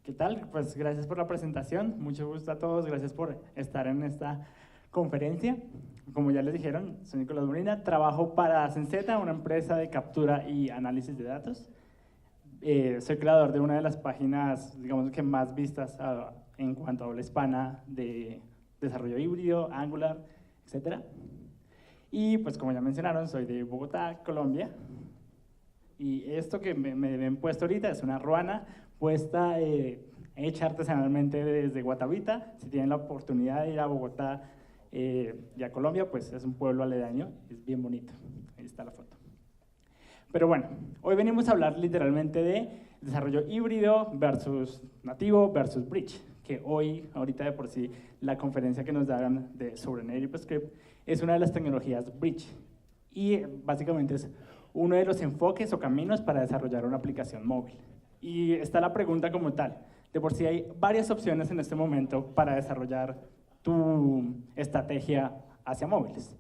¿Qué tal? Pues gracias por la presentación, mucho gusto a todos, gracias por estar en esta conferencia. Como ya les dijeron, soy Nicolás Molina, trabajo para Senseta, una empresa de captura y análisis de datos. Soy creador de una de las páginas, digamos que más vistas en cuanto a habla hispana de desarrollo híbrido, Angular, etc. Y pues como ya mencionaron, soy de Bogotá, Colombia. Y esto que me ven puesto ahorita es una ruana puesta, hecha artesanalmente desde Guatavita. Si tienen la oportunidad de ir a Bogotá y a Colombia, pues es un pueblo aledaño, es bien bonito. Ahí está la foto. Pero bueno, hoy venimos a hablar literalmente de desarrollo híbrido versus nativo versus bridge, que ahorita de por sí, la conferencia que nos daban sobre NativeScript es una de las tecnologías bridge. Y básicamente es uno de los enfoques o caminos para desarrollar una aplicación móvil. Y está la pregunta como tal. De por sí hay varias opciones en este momento para desarrollar tu estrategia hacia móviles.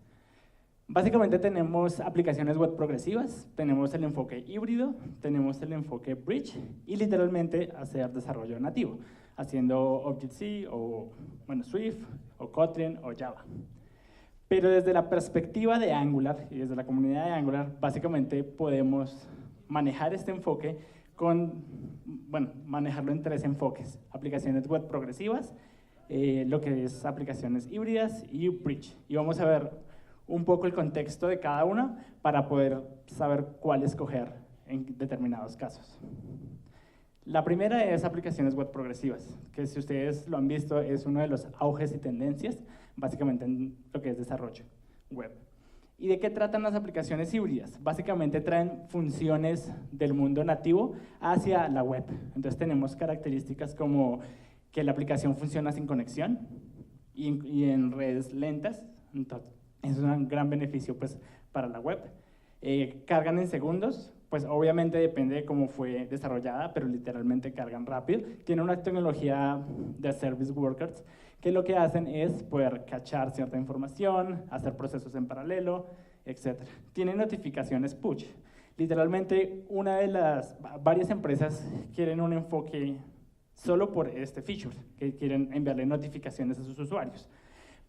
Básicamente tenemos aplicaciones web progresivas, tenemos el enfoque híbrido, tenemos el enfoque bridge y literalmente hacer desarrollo nativo, haciendo Object-C o Swift o Kotlin o Java. Pero desde la perspectiva de Angular y desde la comunidad de Angular, básicamente podemos manejar este enfoque manejarlo en tres enfoques: aplicaciones web progresivas, lo que es aplicaciones híbridas y bridge. Y vamos a ver un poco el contexto de cada una para poder saber cuál escoger en determinados casos. La primera es aplicaciones web progresivas, que si ustedes lo han visto es uno de los auges y tendencias, básicamente en lo que es desarrollo web. ¿Y de qué tratan las aplicaciones híbridas? Básicamente traen funciones del mundo nativo hacia la web. Entonces tenemos características como que la aplicación funciona sin conexión y en redes lentas. Entonces, es un gran beneficio pues, para la web. Cargan en segundos, pues obviamente depende de cómo fue desarrollada, pero literalmente cargan rápido. Tiene una tecnología de service workers que lo que hacen es poder cachar cierta información, hacer procesos en paralelo, etc. Tiene notificaciones push. Literalmente varias empresas quieren un enfoque solo por este feature, que quieren enviarle notificaciones a sus usuarios.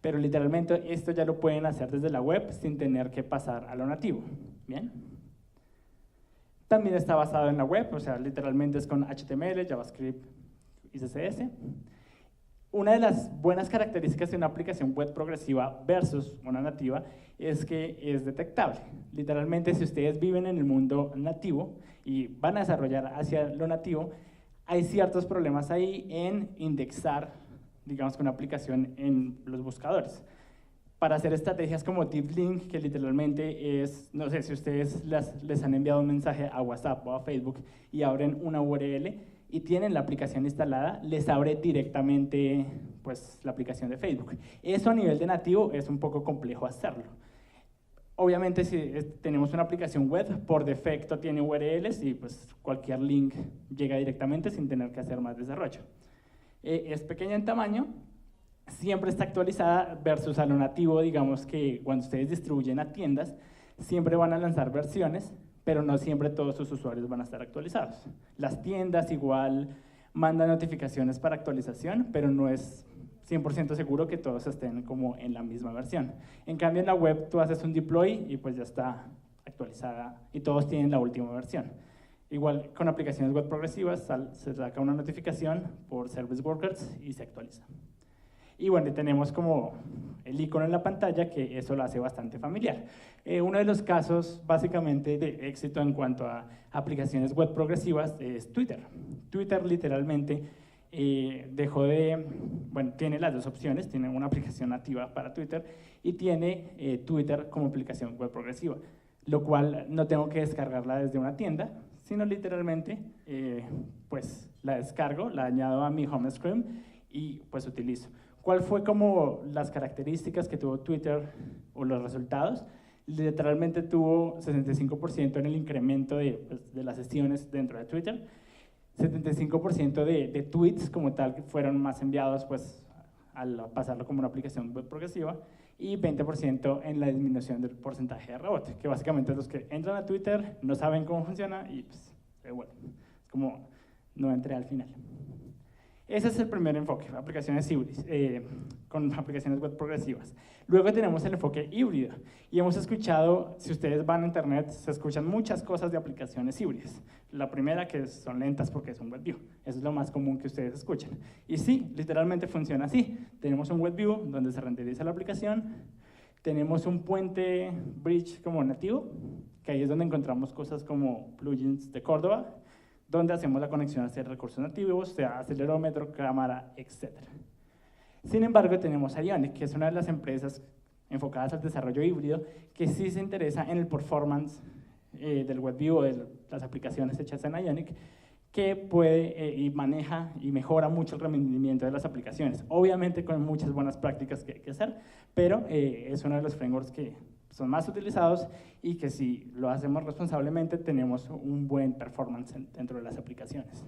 Pero literalmente esto ya lo pueden hacer desde la web sin tener que pasar a lo nativo. ¿Bien? También está basado en la web, o sea, literalmente es con HTML, JavaScript y CSS. Una de las buenas características de una aplicación web progresiva versus una nativa es que es detectable. Literalmente, si ustedes viven en el mundo nativo y van a desarrollar hacia lo nativo, hay ciertos problemas ahí en indexar, digamos, con una aplicación en los buscadores. Para hacer estrategias como Deep Link, que literalmente es, no sé si ustedes les han enviado un mensaje a WhatsApp o a Facebook y abren una URL y tienen la aplicación instalada, les abre directamente pues, la aplicación de Facebook. Eso a nivel de nativo es un poco complejo hacerlo. Obviamente si tenemos una aplicación web, por defecto tiene URLs y pues, cualquier link llega directamente sin tener que hacer más desarrollo. Es pequeña en tamaño, siempre está actualizada versus a lo nativo, digamos que cuando ustedes distribuyen a tiendas, siempre van a lanzar versiones, pero no siempre todos sus usuarios van a estar actualizados. Las tiendas igual mandan notificaciones para actualización, pero no es 100% seguro que todos estén como en la misma versión. En cambio en la web tú haces un deploy y pues ya está actualizada y todos tienen la última versión. Igual con aplicaciones web progresivas se saca una notificación por Service Workers y se actualiza. Y bueno, tenemos como el icono en la pantalla que eso lo hace bastante familiar. Uno de los casos básicamente de éxito en cuanto a aplicaciones web progresivas es Twitter. Twitter literalmente tiene las dos opciones, tiene una aplicación nativa para Twitter y tiene Twitter como aplicación web progresiva, lo cual no tengo que descargarla desde una tienda, sino literalmente pues la descargo, la añado a mi home screen y pues utilizo. ¿Cuál fue como las características que tuvo Twitter o los resultados? Literalmente tuvo 65% en el incremento de las sesiones dentro de Twitter, 75% de tweets como tal que fueron más enviados pues, al pasarlo como una aplicación web progresiva y 20% en la disminución del porcentaje de rebote, que básicamente los que entran a Twitter no saben cómo funciona y pues, bueno, es como no entré al final. Ese es el primer enfoque, aplicaciones híbridas, con aplicaciones web progresivas. Luego tenemos el enfoque híbrido, y hemos escuchado, si ustedes van a internet, se escuchan muchas cosas de aplicaciones híbridas. La primera, que son lentas porque es un WebView, eso es lo más común que ustedes escuchan. Y sí, literalmente funciona así. Tenemos un WebView donde se renderiza la aplicación, tenemos un puente bridge como nativo, que ahí es donde encontramos cosas como plugins de Cordova, donde hacemos la conexión hacia recursos nativos, sea acelerómetro, cámara, etc. Sin embargo, tenemos a Ionic, que es una de las empresas enfocadas al desarrollo híbrido, que sí se interesa en el performance del WebView o de las aplicaciones hechas en Ionic, que puede y maneja y mejora mucho el rendimiento de las aplicaciones. Obviamente con muchas buenas prácticas que hay que hacer, pero es uno de los frameworks que son más utilizados y que si lo hacemos responsablemente tenemos un buen performance dentro de las aplicaciones.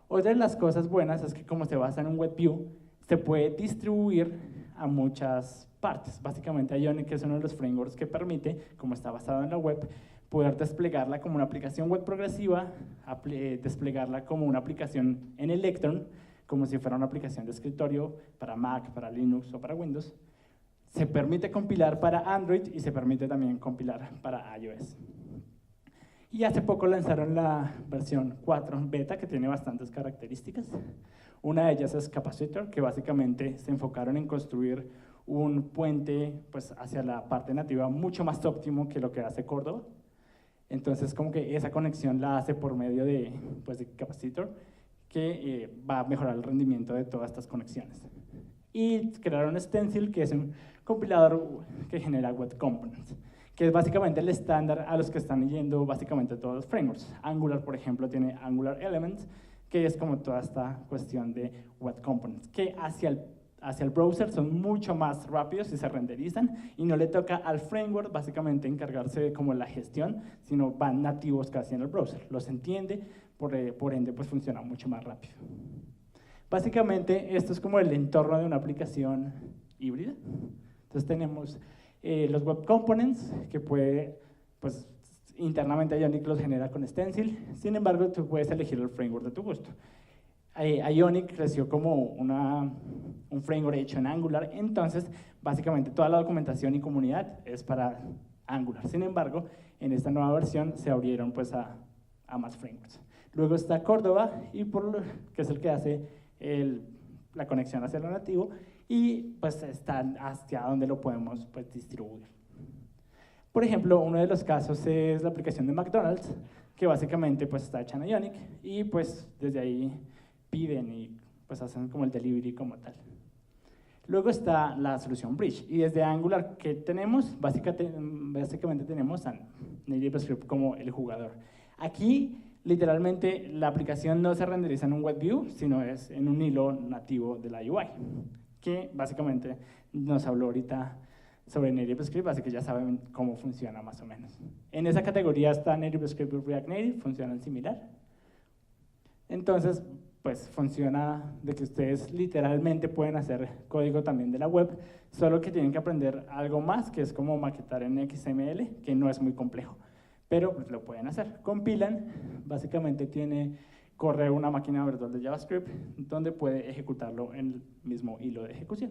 Otra de las cosas buenas es que como se basa en un WebView, se puede distribuir a muchas partes. Básicamente Ionic es uno de los frameworks que permite, como está basado en la web, poder desplegarla como una aplicación web progresiva, desplegarla como una aplicación en Electron, como si fuera una aplicación de escritorio para Mac, para Linux o para Windows. Se permite compilar para Android y se permite también compilar para iOS. Y hace poco lanzaron la versión 4 beta, que tiene bastantes características. Una de ellas es Capacitor, que básicamente se enfocaron en construir un puente pues, hacia la parte nativa mucho más óptimo que lo que hace Cordova. Entonces, como que esa conexión la hace por medio de Capacitor, que va a mejorar el rendimiento de todas estas conexiones. Y crearon Stencil, que es un compilador que genera web components, que es básicamente el estándar a los que están yendo básicamente todos los frameworks. Angular, por ejemplo, tiene Angular Elements, que es como toda esta cuestión de web components, que hacia el browser son mucho más rápidos y se renderizan, y no le toca al framework básicamente encargarse de como la gestión, sino van nativos casi en el browser. Los entiende, por ende pues funciona mucho más rápido. Básicamente esto es como el entorno de una aplicación híbrida. Entonces tenemos los web components, que puede, pues internamente Ionic los genera con Stencil. Sin embargo, tú puedes elegir el framework de tu gusto. Ionic creció como un framework hecho en Angular, entonces básicamente toda la documentación y comunidad es para Angular. Sin embargo, en esta nueva versión se abrieron pues a más frameworks. Luego está Cordova, que es el que hace la conexión hacia lo nativo, y pues está hacia donde lo podemos pues, distribuir. Por ejemplo, uno de los casos es la aplicación de McDonald's, que básicamente pues, está hecha en Ionic, y pues desde ahí piden y pues hacen como el delivery como tal. Luego está la solución Bridge, y desde Angular, ¿qué tenemos? Básicamente tenemos a NativeScript como el jugador. Aquí, literalmente, la aplicación no se renderiza en un WebView, sino es en un hilo nativo de la UI, que básicamente nos habló ahorita sobre NativeScript, así que ya saben cómo funciona más o menos. En esa categoría está NativeScript y React Native, funcionan similar. Entonces, pues funciona de que ustedes literalmente pueden hacer código también de la web, solo que tienen que aprender algo más, que es como maquetar en XML, que no es muy complejo, pero pues lo pueden hacer. Compilan, básicamente corre una máquina virtual de JavaScript, donde puede ejecutarlo en el mismo hilo de ejecución.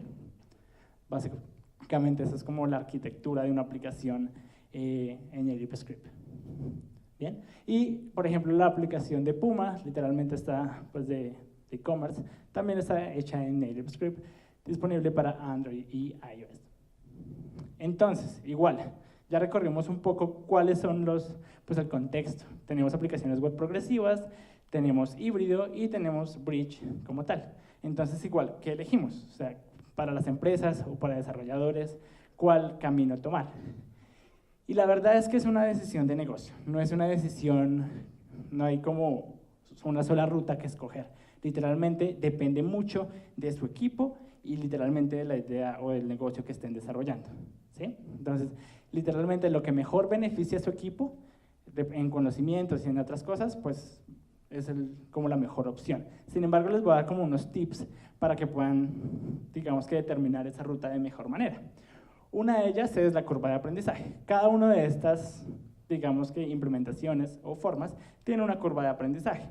Básicamente esa es como la arquitectura de una aplicación en NativeScript. Bien. Y, por ejemplo, la aplicación de Puma, literalmente está pues, de e-commerce, también está hecha en NativeScript, disponible para Android y iOS. Entonces, igual, ya recorrimos un poco cuáles son pues, el contexto. Tenemos aplicaciones web progresivas, tenemos híbrido y tenemos Bridge como tal. Entonces, igual, ¿qué elegimos? O sea, para las empresas o para desarrolladores, ¿cuál camino tomar? Y la verdad es que es una decisión de negocio, no es una decisión, no hay como una sola ruta que escoger. Literalmente depende mucho de su equipo y literalmente de la idea o del negocio que estén desarrollando, ¿sí? Entonces, literalmente lo que mejor beneficia a su equipo en conocimientos y en otras cosas, pues es como la mejor opción. Sin embargo, les voy a dar como unos tips para que puedan, digamos que determinar esa ruta de mejor manera. Una de ellas es la curva de aprendizaje. Cada una de estas, digamos que implementaciones o formas, tiene una curva de aprendizaje.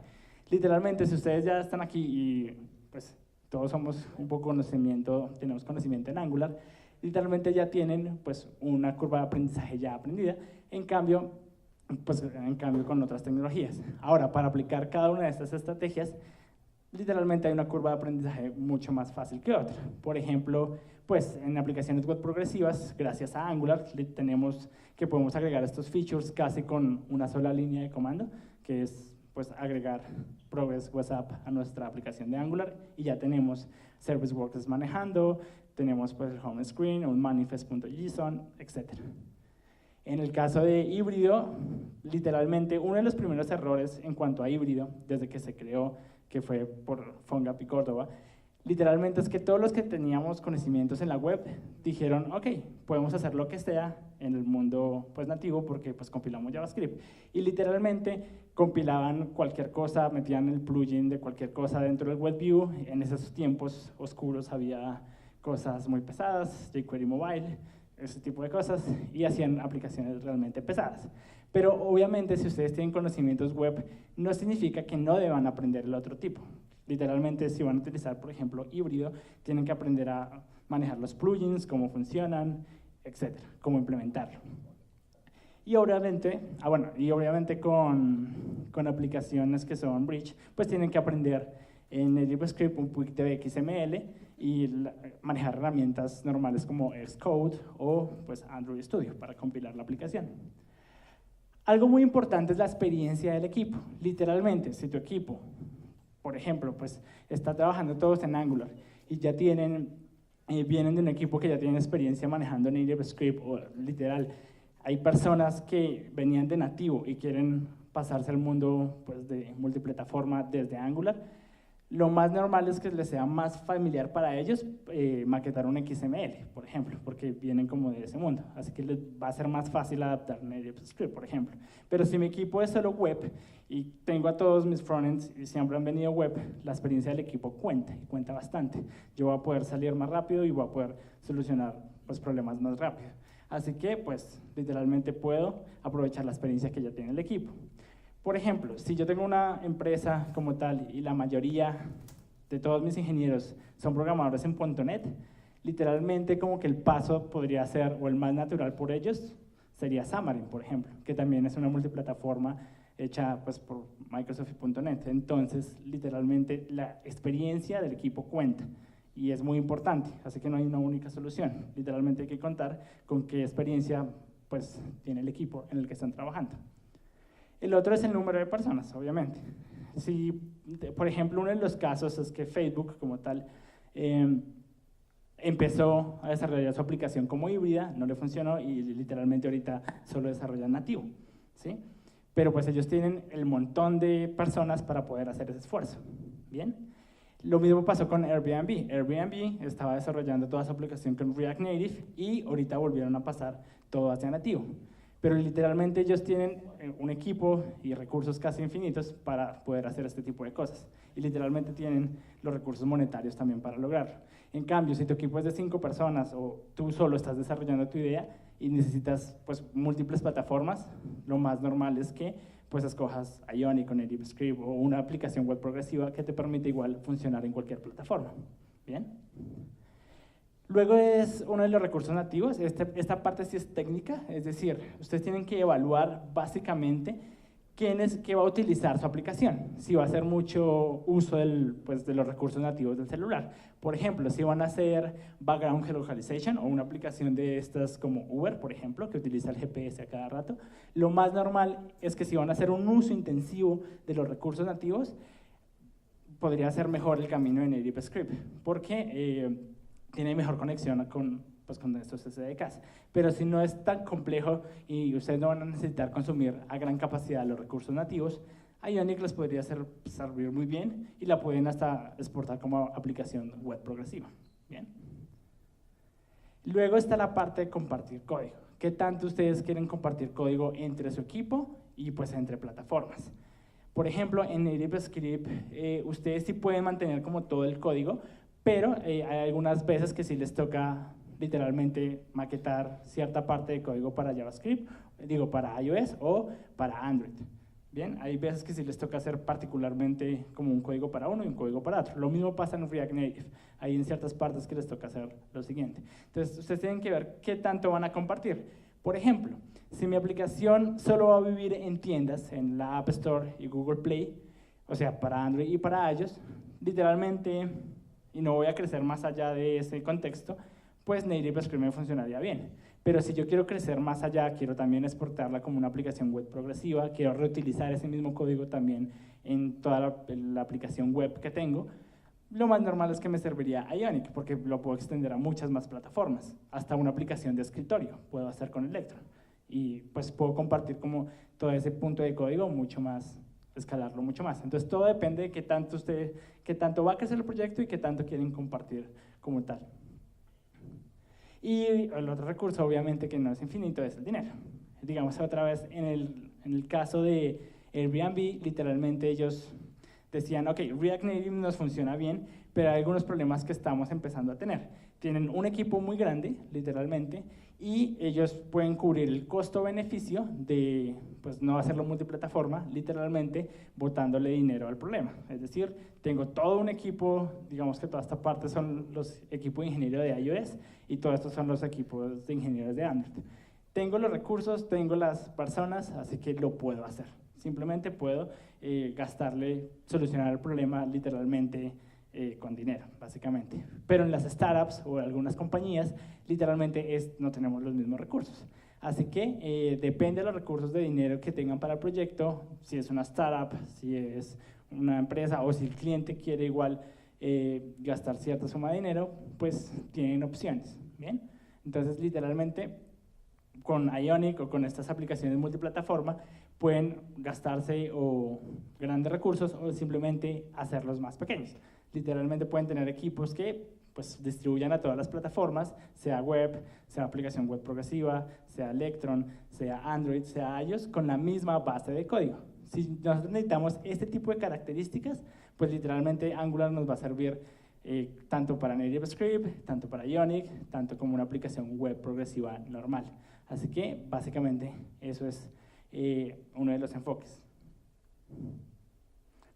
Literalmente, si ustedes ya están aquí y pues todos somos un poco tenemos conocimiento en Angular, literalmente ya tienen pues una curva de aprendizaje ya aprendida, en cambio con otras tecnologías. Ahora, para aplicar cada una de estas estrategias, literalmente hay una curva de aprendizaje mucho más fácil que otra. Por ejemplo, pues en aplicaciones web progresivas, gracias a Angular, tenemos que podemos agregar estos features casi con una sola línea de comando, que es pues agregar Progress WhatsApp a nuestra aplicación de Angular y ya tenemos Service Workers manejando, tenemos pues el home screen, un manifest.json, etc. En el caso de híbrido, literalmente uno de los primeros errores en cuanto a híbrido, desde que se creó, que fue por PhoneGap y Córdoba, literalmente es que todos los que teníamos conocimientos en la web dijeron, ok, podemos hacer lo que sea en el mundo pues, nativo porque pues, compilamos JavaScript. Y literalmente compilaban cualquier cosa, metían el plugin de cualquier cosa dentro del WebView. En esos tiempos oscuros había cosas muy pesadas, jQuery Mobile, ese tipo de cosas, y hacían aplicaciones realmente pesadas. Pero obviamente si ustedes tienen conocimientos web, no significa que no deban aprender el otro tipo. Literalmente, si van a utilizar, por ejemplo, híbrido, tienen que aprender a manejar los plugins, cómo funcionan, etcétera, cómo implementarlo. Y obviamente, con aplicaciones que son Bridge, pues tienen que aprender en Native Script un poquito de XML y manejar herramientas normales como Xcode o pues, Android Studio para compilar la aplicación. Algo muy importante es la experiencia del equipo. Literalmente, si tu equipo, por ejemplo, pues está trabajando todos en Angular y ya vienen de un equipo que ya tiene experiencia manejando Native Script o literal, hay personas que venían de nativo y quieren pasarse al mundo pues, de multiplataforma desde Angular, lo más normal es que les sea más familiar para ellos maquetar un XML, por ejemplo, porque vienen como de ese mundo, así que les va a ser más fácil adaptar Native Script, por ejemplo. Pero si mi equipo es solo web y tengo a todos mis frontends y siempre han venido web, la experiencia del equipo cuenta, y cuenta bastante. Yo voy a poder salir más rápido y voy a poder solucionar los problemas más rápido. Así que, pues, literalmente puedo aprovechar la experiencia que ya tiene el equipo. Por ejemplo, si yo tengo una empresa como tal y la mayoría de todos mis ingenieros son programadores en .NET, literalmente como que el paso podría ser, o el más natural por ellos, sería Xamarin, por ejemplo, que también es una multiplataforma hecha pues, por Microsoft y .NET. Entonces, literalmente, la experiencia del equipo cuenta y es muy importante, así que no hay una única solución. Literalmente hay que contar con qué experiencia pues, tiene el equipo en el que están trabajando. El otro es el número de personas, obviamente. Si, por ejemplo, uno de los casos es que Facebook, como tal, empezó a desarrollar su aplicación como híbrida, no le funcionó y literalmente ahorita solo desarrollan nativo, ¿sí? Pero pues ellos tienen el montón de personas para poder hacer ese esfuerzo, ¿bien? Lo mismo pasó con Airbnb. Airbnb estaba desarrollando toda su aplicación con React Native y ahorita volvieron a pasar todo hacia nativo. Pero literalmente ellos tienen un equipo y recursos casi infinitos para poder hacer este tipo de cosas. Y literalmente tienen los recursos monetarios también para lograrlo. En cambio, si tu equipo es de 5 personas o tú solo estás desarrollando tu idea y necesitas pues, múltiples plataformas, lo más normal es que pues, escojas Ionic o Native Script o una aplicación web progresiva que te permite igual funcionar en cualquier plataforma. ¿Bien? Luego es uno de los recursos nativos. Esta parte sí es técnica, es decir, ustedes tienen que evaluar básicamente qué va a utilizar su aplicación, si va a hacer mucho uso pues, de los recursos nativos del celular. Por ejemplo, si van a hacer background geolocalization o una aplicación de estas como Uber, por ejemplo, que utiliza el GPS a cada rato, lo más normal es que si van a hacer un uso intensivo de los recursos nativos, podría ser mejor el camino de Native Script, porque tiene mejor conexión con estos SDKs. Pero si no es tan complejo y ustedes no van a necesitar consumir a gran capacidad los recursos nativos, Ionic les podría servir muy bien y la pueden hasta exportar como aplicación web progresiva. ¿Bien? Luego está la parte de compartir código. ¿Qué tanto ustedes quieren compartir código entre su equipo y pues entre plataformas? Por ejemplo, en Native Script, ustedes sí pueden mantener como todo el código, pero hay algunas veces que sí les toca literalmente maquetar cierta parte de código para JavaScript, para iOS o para Android. Bien, hay veces que sí les toca hacer particularmente como un código para uno y un código para otro. Lo mismo pasa en React Native. Hay en ciertas partes que les toca hacer lo siguiente. Entonces, ustedes tienen que ver qué tanto van a compartir. Por ejemplo, si mi aplicación solo va a vivir en tiendas, en la App Store y Google Play, o sea, para Android y para iOS, literalmente, y no voy a crecer más allá de ese contexto, pues NativeScript me funcionaría bien. Pero si yo quiero crecer más allá, quiero también exportarla como una aplicación web progresiva, quiero reutilizar ese mismo código también en toda la aplicación web que tengo, lo más normal es que me serviría Ionic, porque lo puedo extender a muchas más plataformas, hasta una aplicación de escritorio puedo hacer con Electron. Y pues puedo compartir como todo ese punto de código mucho más, escalarlo mucho más. Entonces todo depende de qué tanto va a crecer el proyecto y qué tanto quieren compartir como tal. Y el otro recurso, obviamente, que no es infinito, es el dinero. Digamos otra vez, en el caso de Airbnb, literalmente ellos decían, ok, React Native nos funciona bien, pero hay algunos problemas que estamos empezando a tener. Tienen un equipo muy grande, literalmente, y ellos pueden cubrir el costo-beneficio de pues, no hacerlo multiplataforma, literalmente, botándole dinero al problema. Es decir, tengo todo un equipo, digamos que toda esta parte son los equipos de ingeniero de iOS y todos estos son los equipos de ingenieros de Android. Tengo los recursos, tengo las personas, así que lo puedo hacer. Simplemente puedo solucionar el problema literalmente con dinero, básicamente. Pero en las startups o algunas compañías, literalmente no tenemos los mismos recursos. Así que depende de los recursos de dinero que tengan para el proyecto, si es una startup, si es una empresa o si el cliente quiere igual gastar cierta suma de dinero, pues tienen opciones, ¿bien? Entonces, literalmente, con Ionic o con estas aplicaciones multiplataforma, pueden gastarse o grandes recursos o simplemente hacerlos más pequeños. Literalmente pueden tener equipos que pues, distribuyan a todas las plataformas, sea web, sea aplicación web progresiva, sea Electron, sea Android, sea iOS, con la misma base de código. Si nosotros necesitamos este tipo de características, pues literalmente Angular nos va a servir tanto para NativeScript, tanto para Ionic, tanto como una aplicación web progresiva normal. Así que básicamente eso es uno de los enfoques.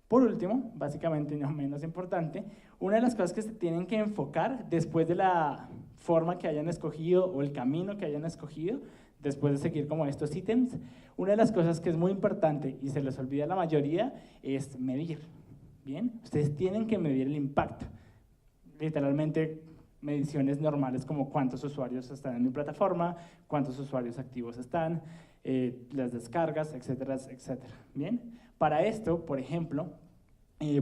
Por último, básicamente no menos importante, una de las cosas que se tienen que enfocar después de la forma que hayan escogido o el camino que hayan escogido, después de seguir como estos ítems, una de las cosas que es muy importante y se les olvida a la mayoría es medir. ¿Bien? Ustedes tienen que medir el impacto. Literalmente, mediciones normales como cuántos usuarios están en mi plataforma, cuántos usuarios activos están, las descargas, etcétera, etcétera. ¿Bien? Para esto, por ejemplo,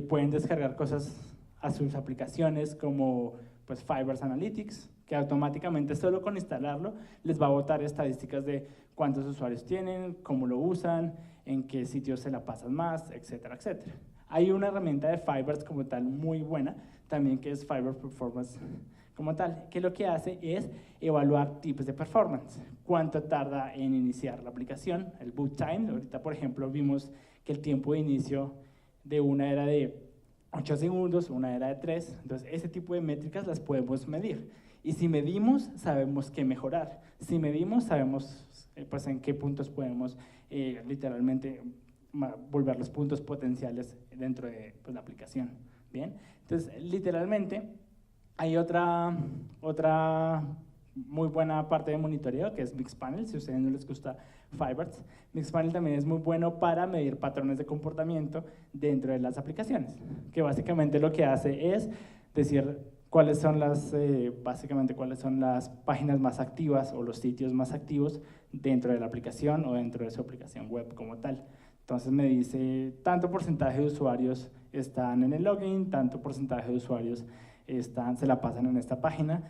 pueden descargar cosas a sus aplicaciones como pues, Firebase Analytics, que automáticamente solo con instalarlo les va a botar estadísticas de cuántos usuarios tienen, cómo lo usan, en qué sitios se la pasan más, etcétera, etcétera. Hay una herramienta de Firebase como tal muy buena, también que es Firebase Performance como tal, que lo que hace es evaluar tipos de performance. Cuánto tarda en iniciar la aplicación, el boot time. Ahorita, por ejemplo, vimos que el tiempo de inicio de una era de 8 segundos, una era de 3. Entonces, ese tipo de métricas las podemos medir. Y si medimos, sabemos qué mejorar. Si medimos, sabemos pues, en qué puntos podemos literalmente volver los puntos potenciales dentro de pues, la aplicación. ¿Bien? Entonces, literalmente, hay otra muy buena parte de monitoreo que es Mixpanel, si a ustedes no les gusta Firebase. Mixpanel también es muy bueno para medir patrones de comportamiento dentro de las aplicaciones, que básicamente lo que hace es decir cuáles son básicamente cuáles son las páginas más activas o los sitios más activos dentro de la aplicación o dentro de su aplicación web como tal. Entonces me dice tanto porcentaje de usuarios están en el login, tanto porcentaje de usuarios se la pasan en esta página.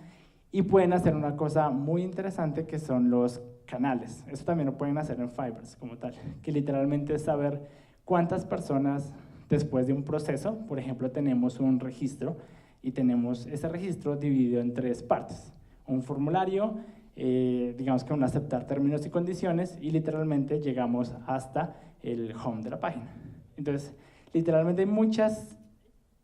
Y pueden hacer una cosa muy interesante que son los canales. Eso también lo pueden hacer en Firebase como tal, que literalmente es saber cuántas personas después de un proceso, por ejemplo, tenemos un registro y tenemos ese registro dividido en 3 partes. Un formulario, digamos que un aceptar términos y condiciones y literalmente llegamos hasta el home de la página. Entonces, literalmente hay muchas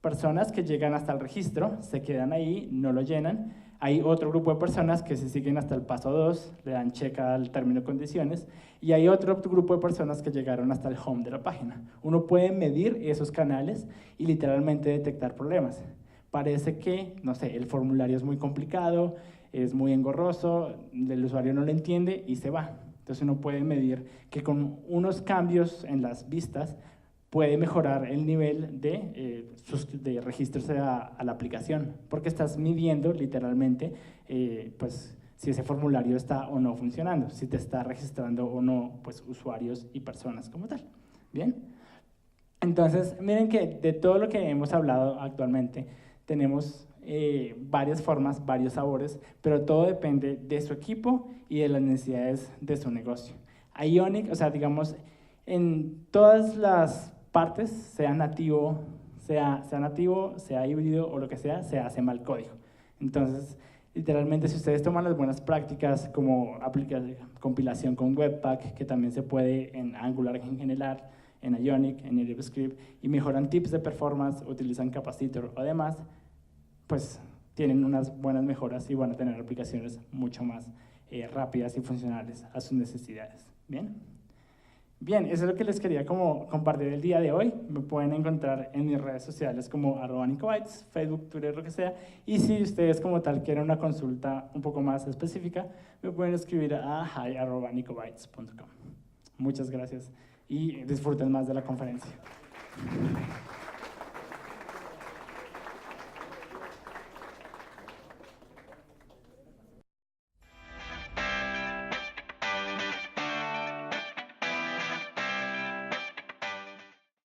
personas que llegan hasta el registro, se quedan ahí, no lo llenan. Hay otro grupo de personas que se siguen hasta el paso 2, le dan check al término condiciones, y hay otro grupo de personas que llegaron hasta el home de la página. Uno puede medir esos canales y literalmente detectar problemas. Parece que, no sé, el formulario es muy complicado, es muy engorroso, el usuario no lo entiende y se va. Entonces uno puede medir que con unos cambios en las vistas puede mejorar el nivel de registros a la aplicación, porque estás midiendo literalmente pues, si ese formulario está o no funcionando, si te está registrando o no pues, usuarios y personas como tal. ¿Bien? Entonces, miren que de todo lo que hemos hablado actualmente, tenemos varias formas, varios sabores, pero todo depende de su equipo y de las necesidades de su negocio. Ionic, o sea, digamos, en todas las partes, sea nativo, sea híbrido o lo que sea, se hace mal código. Entonces, literalmente, si ustedes toman las buenas prácticas como compilación con Webpack, que también se puede en Angular en general, en Ionic, en JavaScript, y mejoran tips de performance, utilizan Capacitor o demás, pues tienen unas buenas mejoras y van a tener aplicaciones mucho más rápidas y funcionales a sus necesidades. ¿Bien? Bien, eso es lo que les quería como compartir el día de hoy. Me pueden encontrar en mis redes sociales como @nicobytes, Facebook, Twitter, lo que sea. Y si ustedes como tal quieren una consulta un poco más específica, me pueden escribir a hi@nicobytes.com. Muchas gracias y disfruten más de la conferencia.